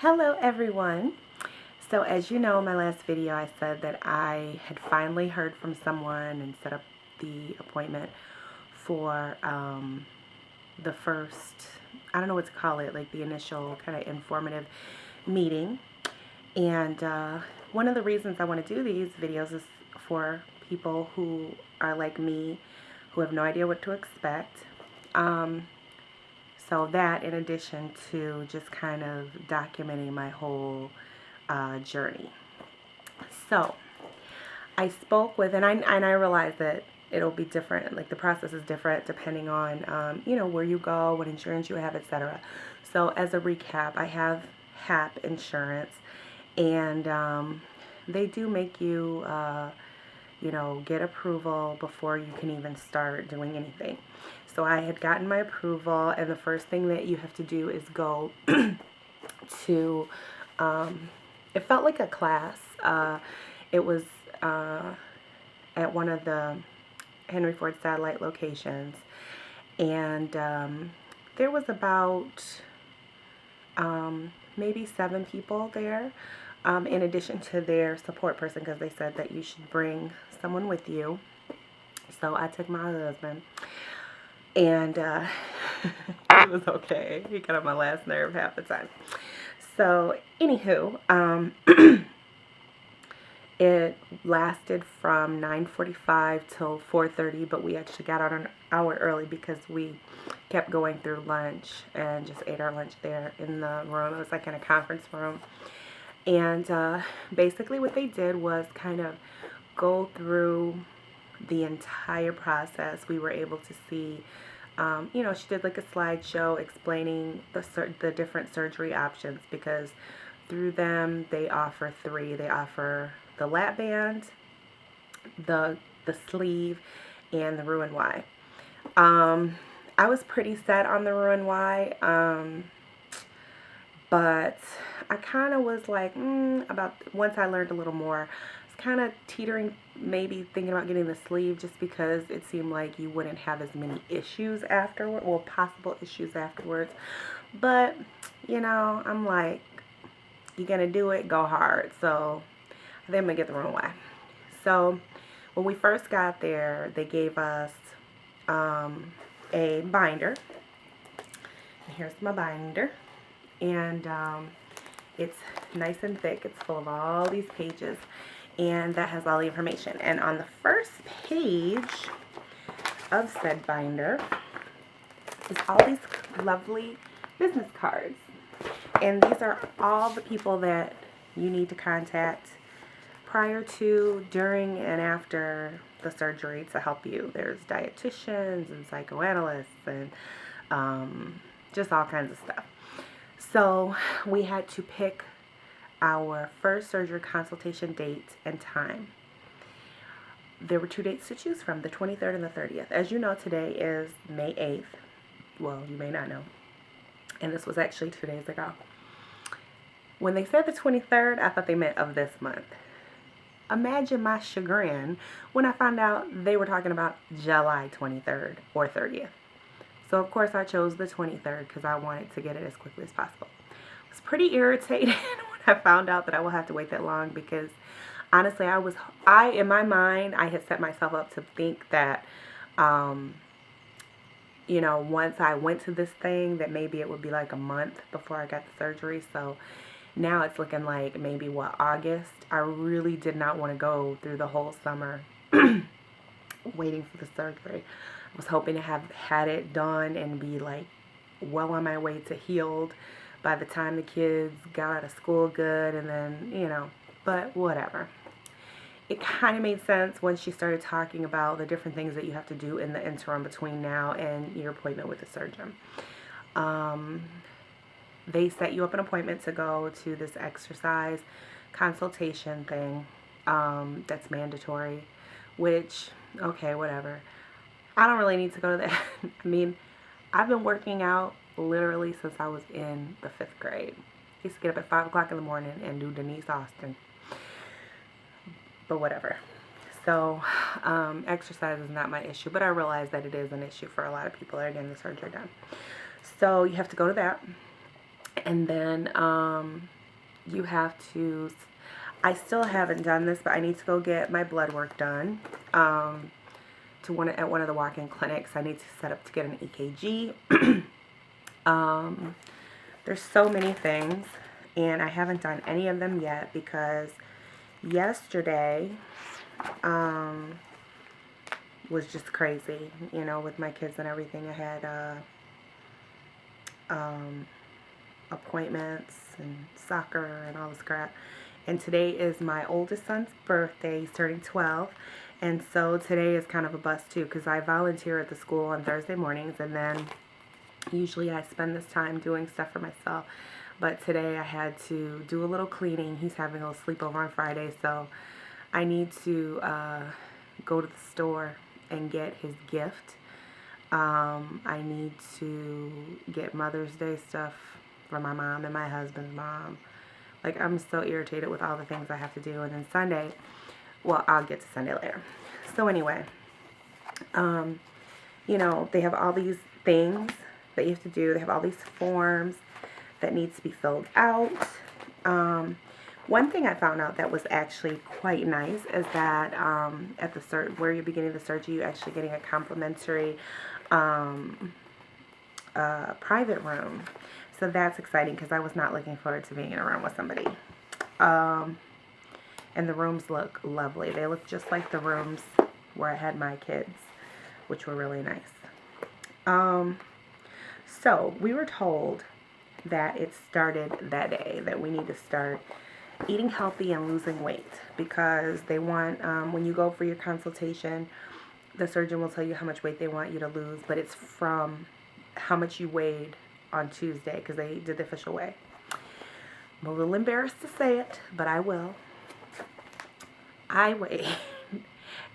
Hello everyone. So as you know, in my last video I said that I had finally heard from someone and set up the appointment for the first, I don't know what to call it, like the initial kind of informative meeting. And one of the reasons I want to do these videos is for people who are like me, who have no idea what to expect. So that, in addition to just kind of documenting my whole journey. So I spoke with, and I realized that it'll be different. Like the process is different depending on, where you go, what insurance you have, etc. So as a recap, I have HAP insurance, and they do make you, get approval before you can even start doing anything. So I had gotten my approval, and the first thing that you have to do is go to, it felt like a class. It was at one of the Henry Ford satellite locations, and there was about maybe 7 people there, in addition to their support person, because they said that you should bring someone with you. So I took my husband, and it was okay. He got on my last nerve half the time. So, anywho, it lasted from 9:45 till 4:30, but we actually got out an hour early because we kept going through lunch and just ate our lunch there in the room. It was like in a conference room. And basically what they did was kind of go through the entire process. We were able to see, she did like a slideshow explaining the different surgery options, because through them they offer 3. They offer the lap band, the sleeve, and the Roux-en-Y. I was pretty set on the Roux-en-Y, but I kind of was like, about once I learned a little more, I was kind of teetering, maybe thinking about getting the sleeve, just because it seemed like you wouldn't have as many issues afterward, well, possible issues afterwards. But, I'm like, you're going to do it, go hard. So I think I'm going to get the Roux-en-Y. So when we first got there, they gave us a binder. And here's my binder. And it's nice and thick. It's full of all these pages, and that has all the information. And on the first page of said binder is all these lovely business cards. And these are all the people that you need to contact prior to, during, and after the surgery to help you. There's dietitians and psychoanalysts and just all kinds of stuff. So we had to pick our first surgery consultation date and time. There were 2 dates to choose from, the 23rd and the 30th. As you know, today is May 8th. Well, you may not know. And this was actually 2 days ago. When they said the 23rd, I thought they meant of this month. Imagine my chagrin when I found out they were talking about July 23rd or 30th. So, of course, I chose the 23rd because I wanted to get it as quickly as possible. I was pretty irritated when I found out that I would have to wait that long, because, honestly, in my mind, I had set myself up to think that, once I went to this thing, that maybe it would be like a month before I got the surgery. So now it's looking like maybe, August. I really did not want to go through the whole summer waiting for the surgery. I was hoping to have had it done and be like well on my way to healed by the time the kids got out of school good, and then, but whatever. It kind of made sense when she started talking about the different things that you have to do in the interim between now and your appointment with the surgeon. They set you up an appointment to go to this exercise consultation thing that's mandatory, which, okay, whatever. I don't really need to go to that. I mean, I've been working out literally since I was in the 5th grade. I used to get up at 5 o'clock in the morning and do Denise Austin. But whatever. So, exercise is not my issue, but I realize that it is an issue for a lot of people that are getting the surgery done. So, you have to go to that. And then you have to, I still haven't done this, but I need to go get my blood work done at one of the walk-in clinics. I need to set up to get an EKG. There's so many things, and I haven't done any of them yet because yesterday was just crazy, you know, with my kids and everything. I had appointments and soccer and all this crap. And today is my oldest son's birthday. He's turning 12. And so today is kind of a bust too because I volunteer at the school on Thursday mornings, and then usually I spend this time doing stuff for myself. But today I had to do a little cleaning. He's having a little sleepover on Friday, so I need to go to the store and get his gift. I need to get Mother's Day stuff for my mom and my husband's mom. Like, I'm so irritated with all the things I have to do. And then Sunday, well, I'll get to Sunday later. So anyway, you know, they have all these things that you have to do. They have all these forms that needs to be filled out. One thing I found out that was actually quite nice is that at the where you're beginning the surgery, you're actually getting a complimentary private room. So that's exciting because I was not looking forward to being in a room with somebody. And the rooms look lovely. They look just like the rooms where I had my kids, which were really nice. So we were told that it started that day, that we need to start eating healthy and losing weight because they want, when you go for your consultation, the surgeon will tell you how much weight they want you to lose, but it's from how much you weighed on Tuesday because they did the official weigh. I'm a little embarrassed to say it, but I will. I weigh,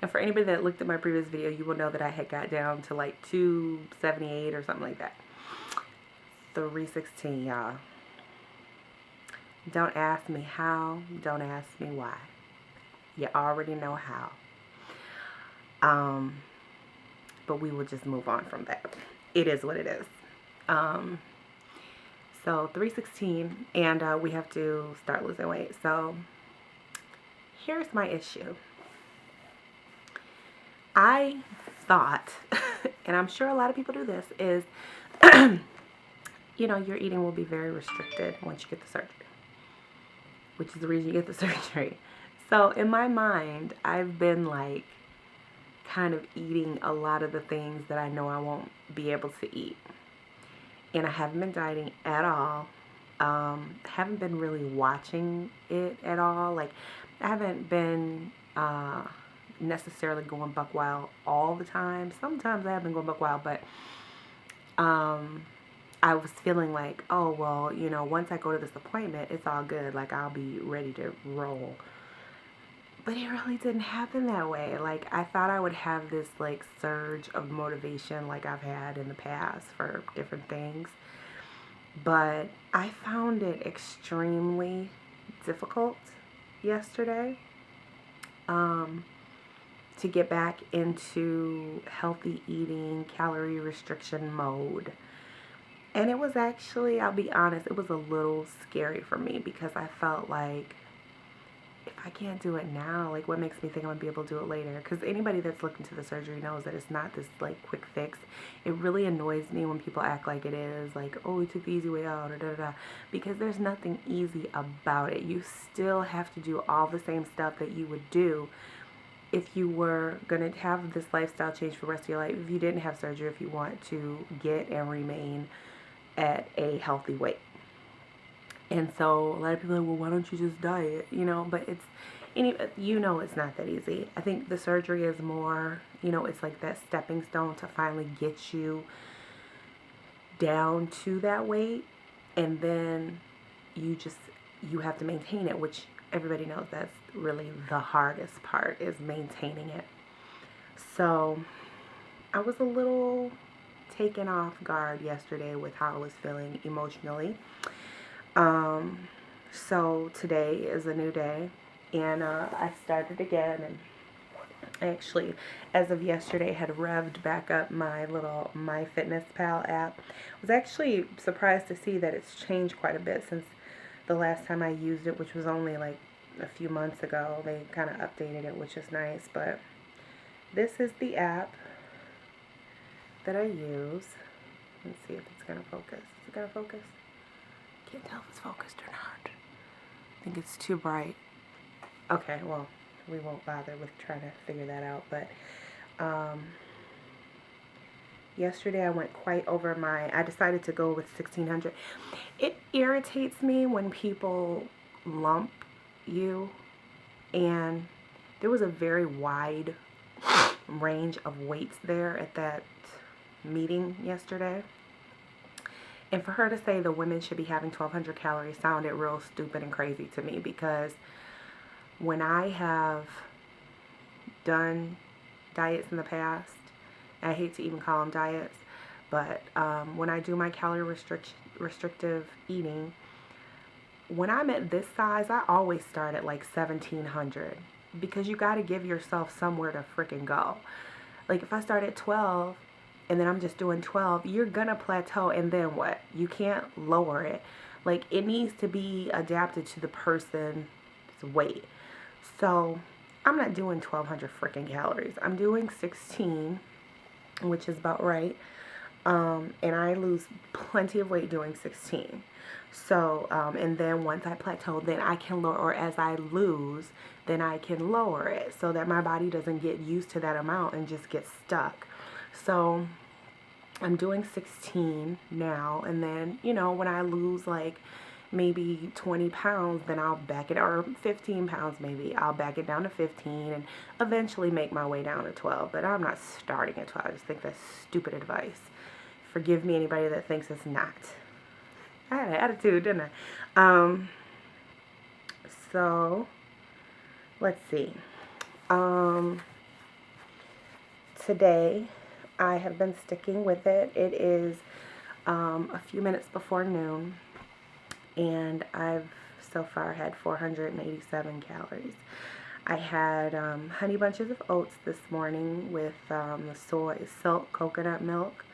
and for anybody that looked at my previous video, you will know that I had got down to like 278 or something like that. 316, y'all. Don't ask me how, don't ask me why. You already know how. But we will just move on from that. It is what it is. So 316, and we have to start losing weight. So here's my issue. I thought, and I'm sure a lot of people do this, is, you know, your eating will be very restricted once you get the surgery, which is the reason you get the surgery. So in my mind, I've been like kind of eating a lot of the things that I know I won't be able to eat. And I haven't been dieting at all. Haven't been really watching it at all. Like, I haven't been necessarily going buck wild all the time. Sometimes I have been going buck wild, but I was feeling like, oh, well, you know, once I go to this appointment, it's all good. Like, I'll be ready to roll. But it really didn't happen that way. Like, I thought I would have this, like, surge of motivation like I've had in the past for different things. But I found it extremely difficult yesterday to get back into healthy eating, calorie restriction mode. And it was actually, I'll be honest, it was a little scary for me because I felt like, if I can't do it now, like, what makes me think I'm going to be able to do it later? Because anybody that's looked into the surgery knows that it's not this, like, quick fix. It really annoys me when people act like it is, like, oh, we took the easy way out, or da-da-da. Because there's nothing easy about it. You still have to do all the same stuff that you would do if you were going to have this lifestyle change for the rest of your life, if you didn't have surgery, if you want to get and remain at a healthy weight. And so a lot of people are like, well, why don't you just diet? You know, but it's, you know, it's not that easy. I think the surgery is more, you know, it's like that stepping stone to finally get you down to that weight. And then you have to maintain it, which everybody knows that's really the hardest part, is maintaining it. So I was a little taken off guard yesterday with how I was feeling emotionally. So today is a new day, and I started again, and I actually, as of yesterday, had revved back up my little MyFitnessPal app. I was actually surprised to see that it's changed quite a bit since the last time I used it, which was only like a few months ago. They kind of updated it, which is nice. But this is the app that I use. Let's see if it's going to focus. Is it going to focus? Can't tell if it's focused or not. I think it's too bright. Okay, well, we won't bother with trying to figure that out. But yesterday I went quite over I decided to go with 1600. It irritates me when people lump you, and there was a very wide range of weights there at that meeting yesterday. And for her to say the women should be having 1200 calories sounded real stupid and crazy to me, because when I have done diets in the past, I hate to even call them diets, but when I do my calorie restrictive eating, when I'm at this size, I always start at like 1700, because you got to give yourself somewhere to freaking go. Like if I start at 12 and then I'm just doing 12, you're gonna plateau, and then what? You can't lower it. Like it needs to be adapted to the person's weight. So I'm not doing 1200 freaking calories. I'm doing 16, which is about right. And I lose plenty of weight doing 16. So, and then once I plateau, then I can lower, or as I lose, then I can lower it so that my body doesn't get used to that amount and just get stuck. So I'm doing 16 now, and then, you know, when I lose like maybe 20 pounds, then I'll back it, or 15 pounds maybe, I'll back it down to 15 and eventually make my way down to 12. But I'm not starting at 12. I just think that's stupid advice. Forgive me, anybody that thinks it's not. I had an attitude, didn't I? So let's see. Today I have been sticking with it. It is a few minutes before noon, and I've so far had 487 calories. I had honey bunches of oats this morning with the soy silk coconut milk,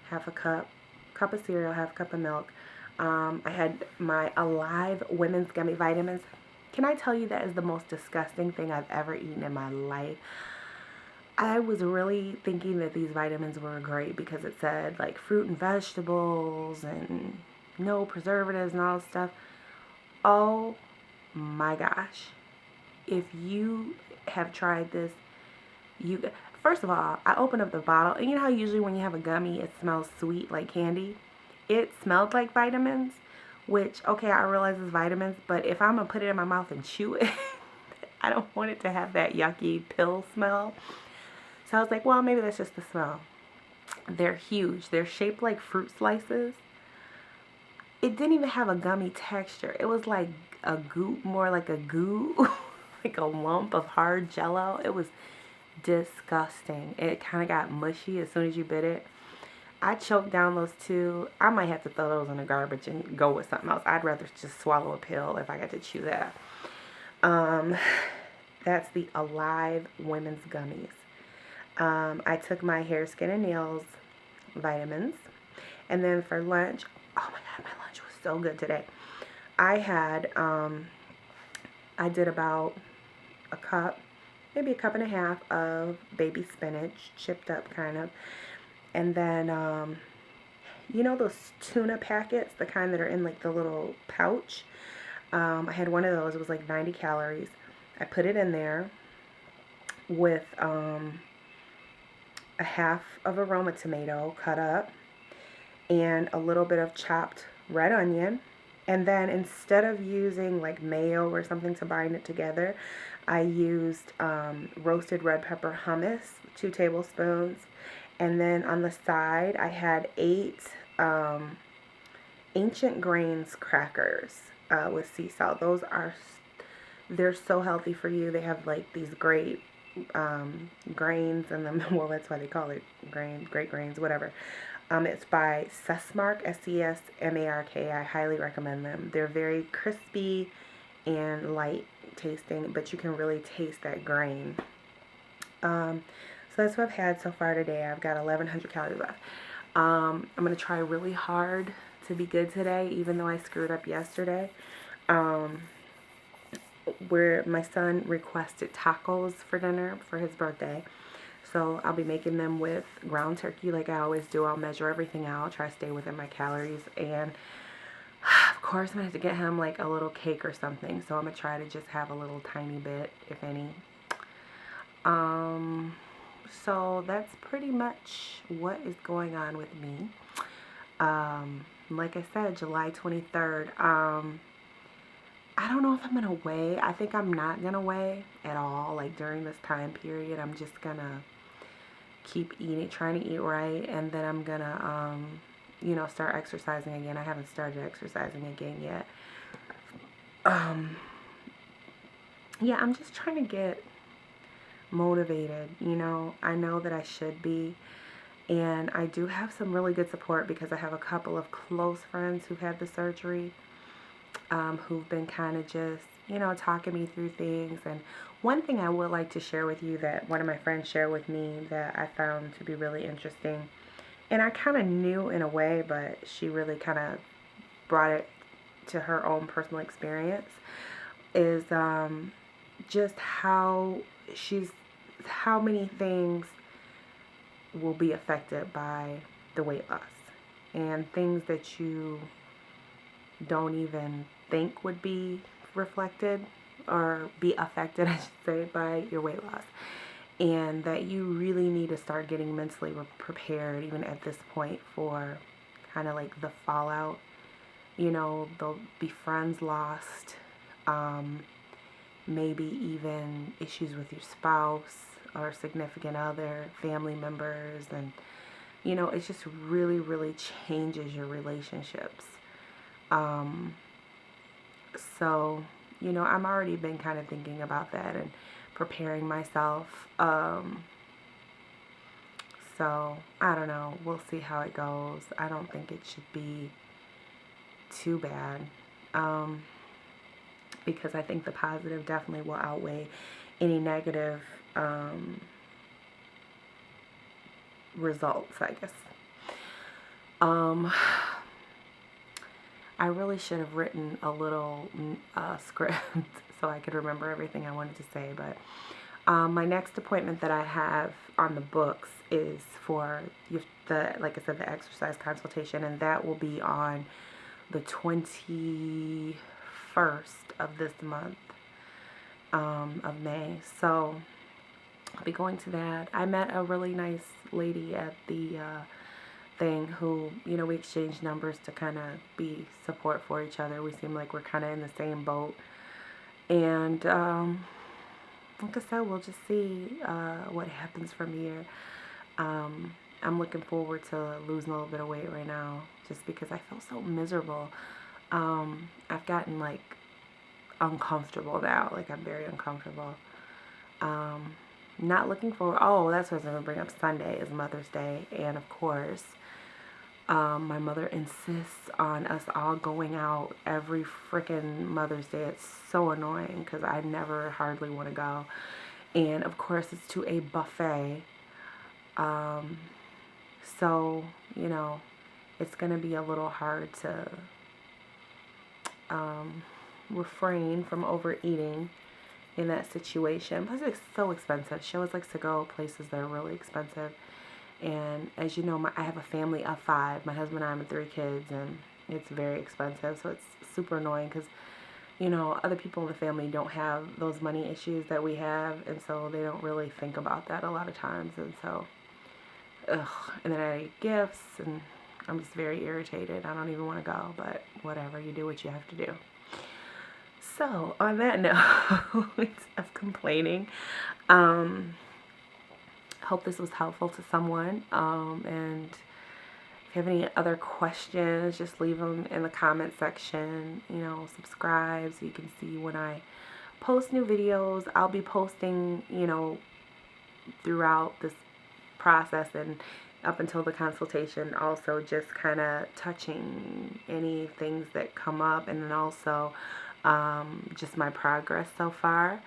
half a cup of cereal, half a cup of milk. I had my Alive Women's Gummy Vitamins. Can I tell you, that is the most disgusting thing I've ever eaten in my life. I was really thinking that these vitamins were great because it said like fruit and vegetables and no preservatives and all this stuff. Oh my gosh. If you have tried this, first of all, I opened up the bottle, and you know how usually when you have a gummy, it smells sweet like candy? It smelled like vitamins, which, okay, I realize it's vitamins, but if I'm going to put it in my mouth and chew it, I don't want it to have that yucky pill smell. So I was like, well, maybe that's just the smell. They're huge. They're shaped like fruit slices. It didn't even have a gummy texture. It was like a goo, more like a goo, like a lump of hard jello. It was disgusting. It kind of got mushy as soon as you bit it. I choked down those two. I might have to throw those in the garbage and go with something else. I'd rather just swallow a pill if I got to chew that. That's the Alive Women's Gummies. I took my hair, skin, and nails vitamins. And then for lunch, oh my God, my lunch was so good today. I had, I did about a cup, maybe a cup and a half of baby spinach, chipped up kind of. And then, you know those tuna packets, the kind that are in like the little pouch? I had one of those. It was like 90 calories. I put it in there with a half of a Roma tomato cut up and a little bit of chopped red onion. And then instead of using like mayo or something to bind it together, I used roasted red pepper hummus, 2 tablespoons. And then on the side, I had 8 Ancient Grains crackers with sea salt. They're so healthy for you. They have like these great grains in them. Well, that's why they call it great grains, whatever. It's by Sesmark, SESMARK. I highly recommend them. They're very crispy and light tasting, but you can really taste that grain. So that's what I've had so far today. I've got 1,100 calories left. I'm going to try really hard to be good today, even though I screwed up yesterday. Where my son requested tacos for dinner for his birthday. So I'll be making them with ground turkey like I always do. I'll measure everything out, try to stay within my calories. And of course, I'm going to have to get him like a little cake or something. So I'm going to try to just have a little tiny bit, if any. So that's pretty much what is going on with me. Like I said, July 23rd. I don't know if I'm going to weigh. I think I'm not going to weigh at all. Like during this time period, I'm just going to keep eating, trying to eat right. And then I'm going to, start exercising again. I haven't started exercising again yet. Yeah, I'm just trying to get motivated. I know that I should be. And I do have some really good support because I have a couple of close friends who've had the surgery. Who've been kind of just, talking me through things. And one thing I would like to share with you that one of my friends shared with me that I found to be really interesting, and I kind of knew in a way, but she really kind of brought it to her own personal experience, is just how many things will be affected by the weight loss, and things that you don't even think would be reflected or be affected, I should say, by your weight loss. And that you really need to start getting mentally prepared, even at this point, for kind of like the fallout. There'll be friends lost, maybe even issues with your spouse or significant other, family members, and, it just really, really changes your relationships. So, I'm already been kind of thinking about that and preparing myself. So, I don't know. We'll see how it goes. I don't think it should be too bad. Because I think the positive definitely will outweigh any negative results, I guess. I really should have written a little script so I could remember everything I wanted to say. But my next appointment that I have on the books is for like I said, the exercise consultation, and that will be on the 21st of this month of May. So I'll be going to that. I met a really nice lady at the thing who, we exchange numbers to kind of be support for each other. We seem like we're kind of in the same boat. And like I said, we'll just see what happens from here. I'm looking forward to losing a little bit of weight right now just because I feel so miserable. I've gotten like uncomfortable now. Like I'm very uncomfortable. Not looking forward. Oh, that's what I was going to bring up. Sunday is Mother's Day. And of course, my mother insists on us all going out every freaking Mother's Day. It's so annoying because I never hardly want to go. And of course, it's to a buffet. So, it's going to be a little hard to refrain from overeating in that situation. Plus, it's so expensive. She always likes to go places that are really expensive. And as you know, I have a family of 5. My husband and I have 3 kids, and it's very expensive. So it's super annoying because, other people in the family don't have those money issues that we have, and so they don't really think about that a lot of times. And so, and then I get gifts, and I'm just very irritated. I don't even want to go, but whatever. You do what you have to do. So, on that note of complaining, hope this was helpful to someone. And if you have any other questions, just leave them in the comment section. Subscribe so you can see when I post new videos. I'll be posting, throughout this process and up until the consultation, also just kind of touching any things that come up, and then also just my progress so far.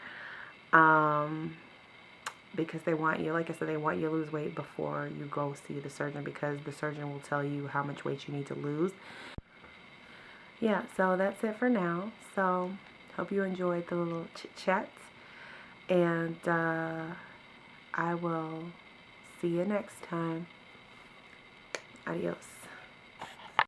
because they want you, like I said, they want you to lose weight before you go see the surgeon, because the surgeon will tell you how much weight you need to lose. Yeah, so that's it for now. So hope you enjoyed the little chit chat, and I will see you next time. Adios.